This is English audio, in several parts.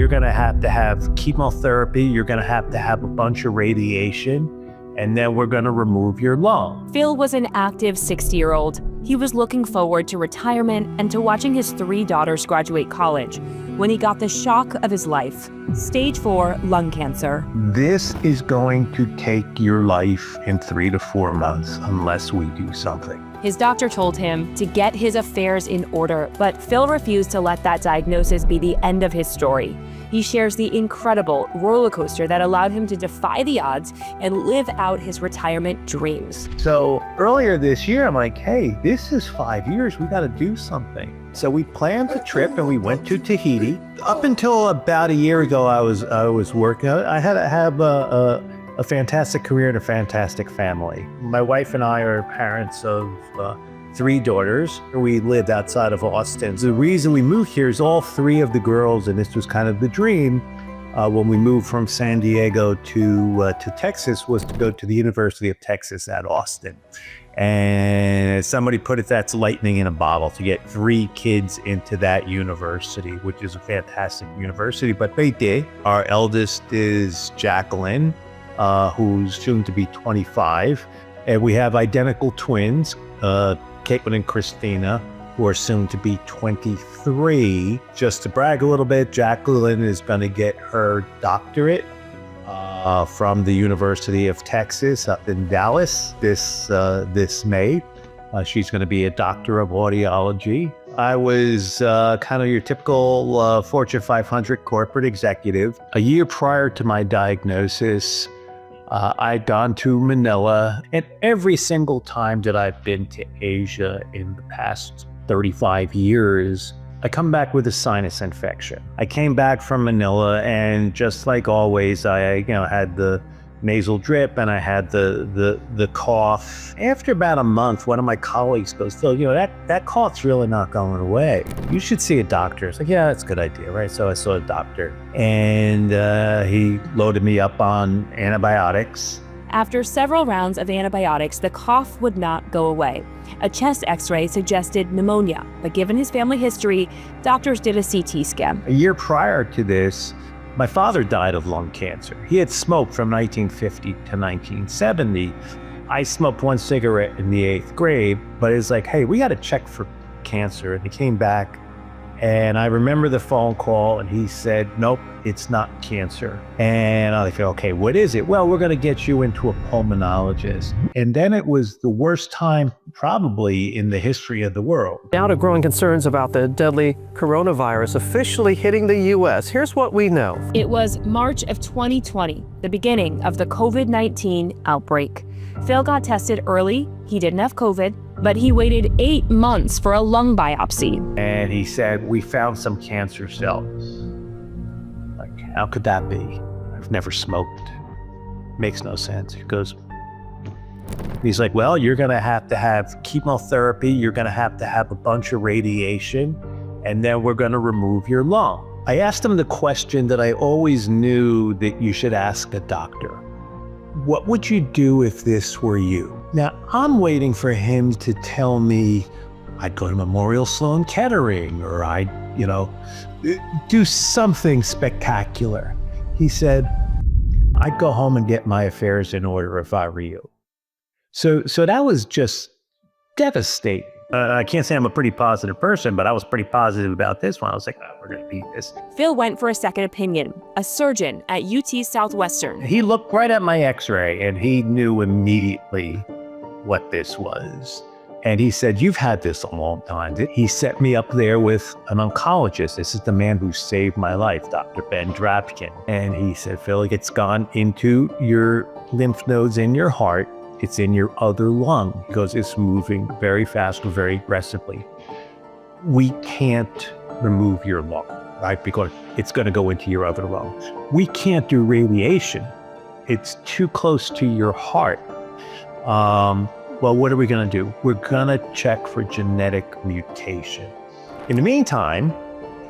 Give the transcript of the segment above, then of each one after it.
you're going to have chemotherapy, you're going to have a bunch of radiation, and then we're going to remove your lung. Phil was an active 60-year-old. He was looking forward to retirement and to watching his 3 daughters graduate college when he got the shock of his life: stage 4 lung cancer. This is going to take your life in 3 to 4 months unless we do something. His doctor told him to get his affairs in order, but Phil refused to let that diagnosis be the end of his story. He shares the incredible roller coaster that allowed him to defy the odds and live out his retirement dreams. So earlier this year, I'm like, hey, this is 5 years. We got to do something. So we planned the trip and we went to Tahiti. Up until about a year ago, I was working. I had to have a fantastic career and a fantastic family. My wife and I are parents of 3 daughters. We lived outside of Austin. The reason we moved here is all 3 of the girls, and this was kind of the dream when we moved from San Diego to Texas, was to go to the University of Texas at Austin. And as somebody put it, that's lightning in a bottle to get 3 kids into that university, which is a fantastic university, but they did. Our eldest is Jacqueline, who's soon to be 25. And we have identical twins, Caitlin and Christina, who are soon to be 23. Just to brag a little bit, Jacqueline is going to get her doctorate from the University of Texas up in Dallas this May. She's going to be a doctor of audiology. I was kind of your typical Fortune 500 corporate executive. A year prior to my diagnosis, I'd gone to Manila, and every single time that I've been to Asia in the past 35 years, I come back with a sinus infection. I came back from Manila, and just like always, I had the nasal drip and I had the cough. After about a month, one of my colleagues goes, Phil, that cough's really not going away. You should see a doctor. It's like, yeah, that's a good idea, right? So I saw a doctor, and he loaded me up on antibiotics. After several rounds of antibiotics, the cough would not go away. A chest x-ray suggested pneumonia, but given his family history, doctors did a CT scan. A year prior to this, my father died of lung cancer. He had smoked from 1950 to 1970. I smoked 1 cigarette in the 8th grade, but it's like, hey, we got to check for cancer. And he came back, and I remember the phone call, and he said, nope, it's not cancer. And I was like, okay, what is it? Well, we're going to get you into a pulmonologist. And then it was the worst time probably in the history of the world. Now to growing concerns about the deadly coronavirus officially hitting the U.S. Here's what we know. It was March of 2020, the beginning of the COVID-19 outbreak. Phil got tested early. He didn't have COVID, but he waited 8 months for a lung biopsy. And he said, we found some cancer cells. Like, how could that be? I've never smoked. Makes no sense. He goes, he's like, well, you're going to have chemotherapy. You're going to have a bunch of radiation, and then we're going to remove your lung. I asked him the question that I always knew that you should ask a doctor. What would you do if this were you? Now, I'm waiting for him to tell me I'd go to Memorial Sloan Kettering, or I'd, do something spectacular. He said, I'd go home and get my affairs in order if I were you. So that was just devastating. I can't say I'm a pretty positive person, but I was pretty positive about this one. I was like, oh, we're going to beat this. Phil went for a second opinion, a surgeon at UT Southwestern. He looked right at my x-ray, and he knew immediately what this was. And he said, you've had this a long time. He set me up there with an oncologist. This is the man who saved my life, Dr. Ben Drapkin. And he said, Phil, it's gone into your lymph nodes in your heart. It's in your other lung. He goes, it's moving very fast and very aggressively. We can't remove your lung, right? Because it's going to go into your other lung. We can't do radiation. It's too close to your heart. Well, what are we going to do? We're going to check for genetic mutation. In the meantime,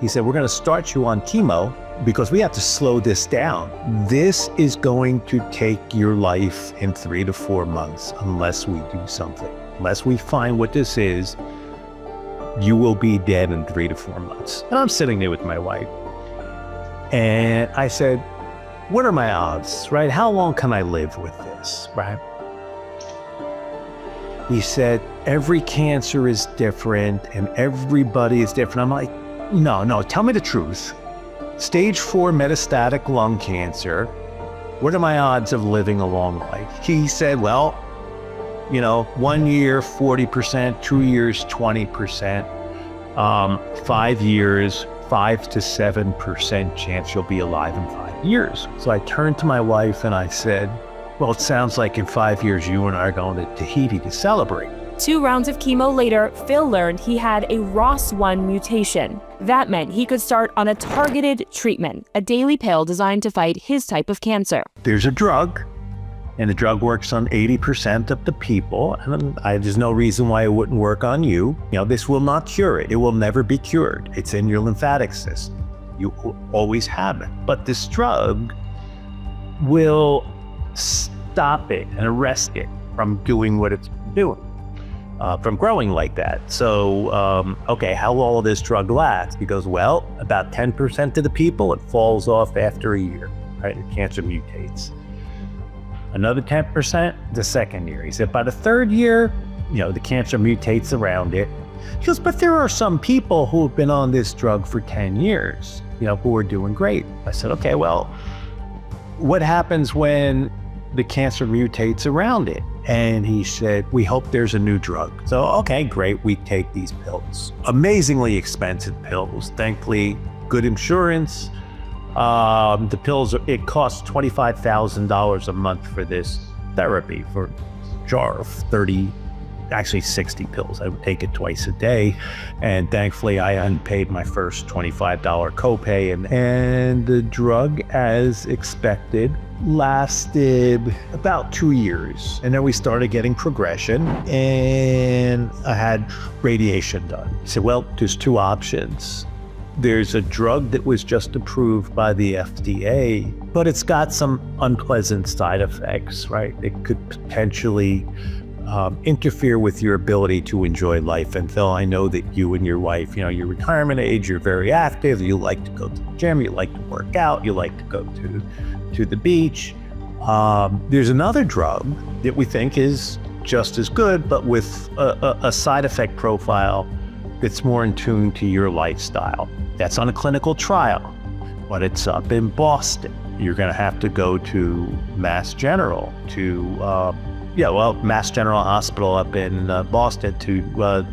he said, we're going to start you on chemo because we have to slow this down. This is going to take your life in 3 to 4 months unless we do something. Unless we find what this is, you will be dead in 3 to 4 months. And I'm sitting there with my wife. And I said, what are my odds, right? How long can I live with this, right? He said, every cancer is different and everybody is different. I'm like, no, tell me the truth. Stage 4 metastatic lung cancer. What are my odds of living a long life? He said, well, 1 year, 40%, 2 years, 20%, 5 years, 5 to 7% chance you'll be alive in 5 years. So I turned to my wife and I said, well, it sounds like in 5 years, you and I are going to Tahiti to celebrate. 2 rounds of chemo later, Phil learned he had a ROS1 mutation. That meant he could start on a targeted treatment, a daily pill designed to fight his type of cancer. There's a drug, and the drug works on 80% of the people, and there's no reason why it wouldn't work on you. This will not cure it. It will never be cured. It's in your lymphatic system. You always have it. But this drug will stop it and arrest it from doing what it's doing, from growing like that. So, okay, how long will this drug last? He goes, well, about 10% of the people, it falls off after a year, right? The cancer mutates. Another 10% the second year. He said, by the third year, the cancer mutates around it. He goes, but there are some people who have been on this drug for 10 years, who are doing great. I said, okay, well, what happens when the cancer mutates around it? And he said, we hope there's a new drug. So, okay, great. We take these pills. Amazingly expensive pills. Thankfully, good insurance. The pills, it costs $25,000 a month for this therapy for a jar of 60 pills. I would take it twice a day. And thankfully I unpaid my first $25 copay, and the drug, as expected, lasted about 2 years. And then we started getting progression, and I had radiation done. He said, well, there's 2 options. There's a drug that was just approved by the FDA, but it's got some unpleasant side effects, right? It could potentially interfere with your ability to enjoy life. And Phil, I know that you and your wife, your retirement age, you're very active. You like to go to the gym, you like to work out, you like to go to the beach. There's another drug that we think is just as good, but with a side effect profile that's more in tune to your lifestyle. That's on a clinical trial, but it's up in Boston. You're going to have to go to Mass General, Mass General Hospital up in Boston to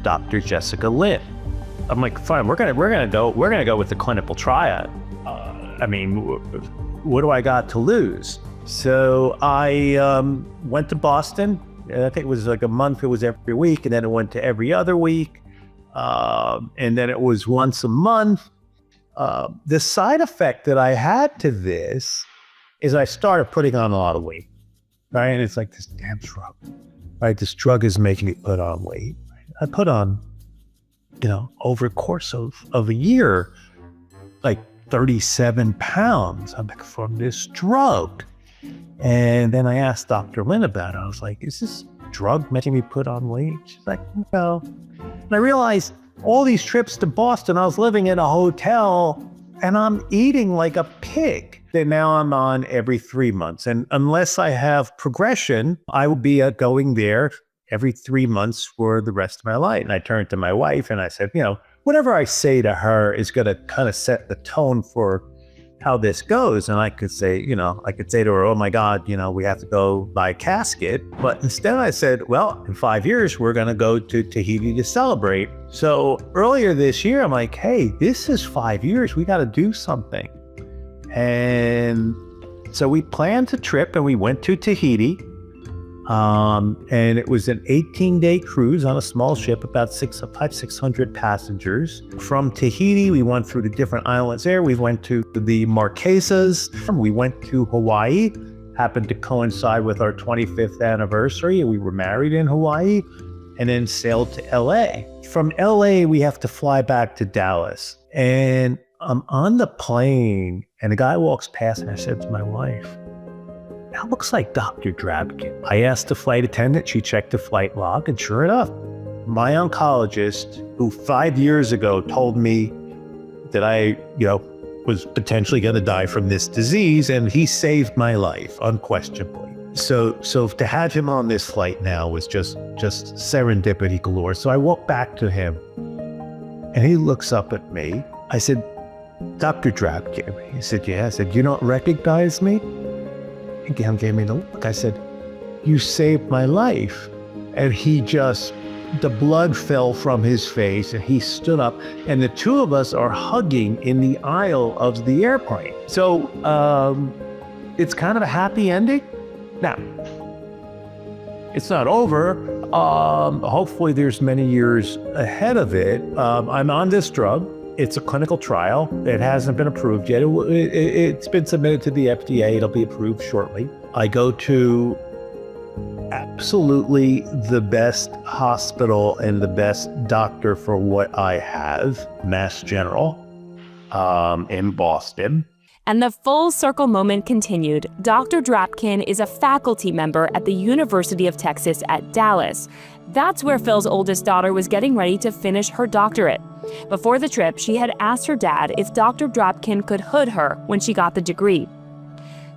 Dr. Jessica Lynn. I'm like, fine, we're gonna go with the clinical trial. What do I got to lose? So I went to Boston. I think it was like a month. It was every week, and then it went to every other week. And then it was once a month. The side effect that I had to this is I started putting on a lot of weight, right? And it's like this damn drug, right? This drug is making me put on weight. I put on, over a course of a year, like 37 pounds from this drug. And then I asked Dr. Lynn about it. I was like, is this drug making me put on weight? She's like, no. And I realized all these trips to Boston, I was living in a hotel and I'm eating like a pig. Then now I'm on every 3 months. And unless I have progression, I will be going there every 3 months for the rest of my life. And I turned to my wife and I said, whatever I say to her is going to kind of set the tone for how this goes. And I could say, to her, oh my God, we have to go buy a casket. But instead I said, well, in 5 years, we're going to go to Tahiti to celebrate. So earlier this year, I'm like, hey, this is 5 years. We got to do something. And so we planned a trip and we went to Tahiti. And it was an 18-day cruise on a small ship, about 600 passengers. From Tahiti, we went through the different islands there. We went to the Marquesas. We went to Hawaii. Happened to coincide with our 25th anniversary. We were married in Hawaii, and then sailed to LA. From LA, we have to fly back to Dallas. And I'm on the plane, and a guy walks past, and I said to my wife, that looks like Dr. Drabkin. I asked the flight attendant, she checked the flight log, and sure enough, my oncologist, who 5 years ago told me that I, was potentially going to die from this disease, and he saved my life, unquestionably. So to have him on this flight now was just serendipity galore. So I walked back to him, and he looks up at me. I said, "Dr. Drapkin." He said, "Yeah." I said, "You don't recognize me?" He gave me the look. I said, "You saved my life." And the blood fell from his face, and he stood up, and the two of us are hugging in the aisle of the airplane. So it's kind of a happy ending. Now, it's not over. Hopefully there's many years ahead of it. I'm on this drug. It's a clinical trial. It hasn't been approved yet. It's been submitted to the FDA. It'll be approved shortly. I go to absolutely the best hospital and the best doctor for what I have, Mass General, in Boston. And the full circle moment continued. Dr. Drapkin is a faculty member at the University of Texas at Dallas. That's where Phil's oldest daughter was getting ready to finish her doctorate. Before the trip, she had asked her dad if Dr. Drapkin could hood her when she got the degree.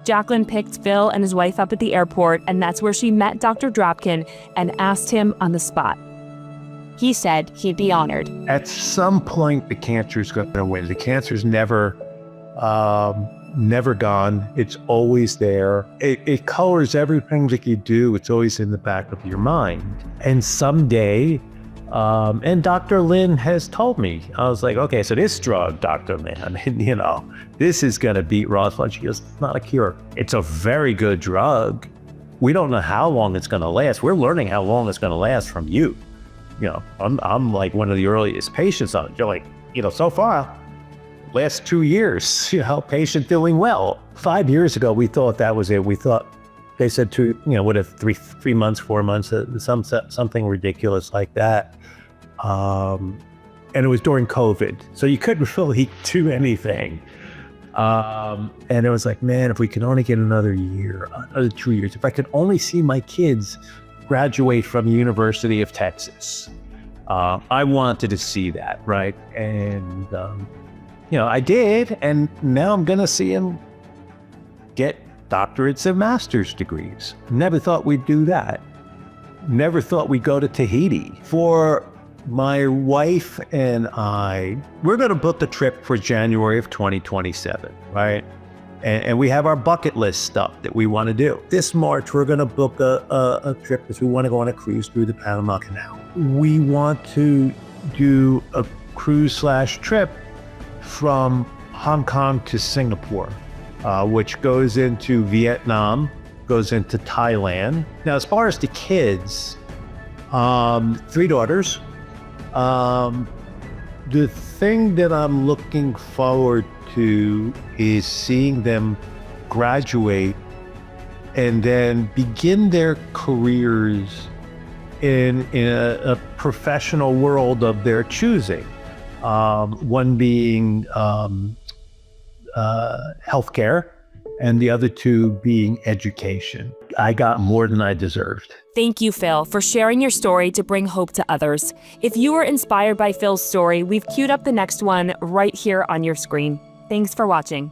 Jacqueline picked Phil and his wife up at the airport, and that's where she met Dr. Drapkin and asked him on the spot. He said he'd be honored. At some point, the cancer's going to win. The cancer's never gone. It's always there. It colors everything that you do. It's always in the back of your mind. And someday, and Dr. Lin has told me, I was like, okay, so this drug, Dr. Lin, this is going to beat ROS1. She goes, it's not a cure. It's a very good drug. We don't know how long it's going to last. We're learning how long it's going to last from you. I'm like one of the earliest patients on it. You're like, so far, last 2 years, patient doing well. 5 years ago, we thought that was it. We thought they said what if 3 months, 4 months, something ridiculous like that. And it was during COVID, so you couldn't really do anything. And it was like, man, if we could only get another year, another 2 years, if I could only see my kids graduate from the University of Texas. I wanted to see that, right? And I did, and now I'm gonna see him get doctorates and master's degrees. Never thought we'd do that. Never thought we'd go to Tahiti. For my wife and I, we're gonna book the trip for January of 2027, right? And we have our bucket list stuff that we wanna do. This March, we're gonna book a trip because we wanna go on a cruise through the Panama Canal. We want to do a cruise/trip from Hong Kong to Singapore, which goes into Vietnam, goes into Thailand. Now, as far as the kids, 3 daughters. The thing that I'm looking forward to is seeing them graduate and then begin their careers in a professional world of their choosing. One being healthcare, and the other 2 being education. I got more than I deserved. Thank you, Phil, for sharing your story to bring hope to others. If you were inspired by Phil's story, we've queued up the next one right here on your screen. Thanks for watching.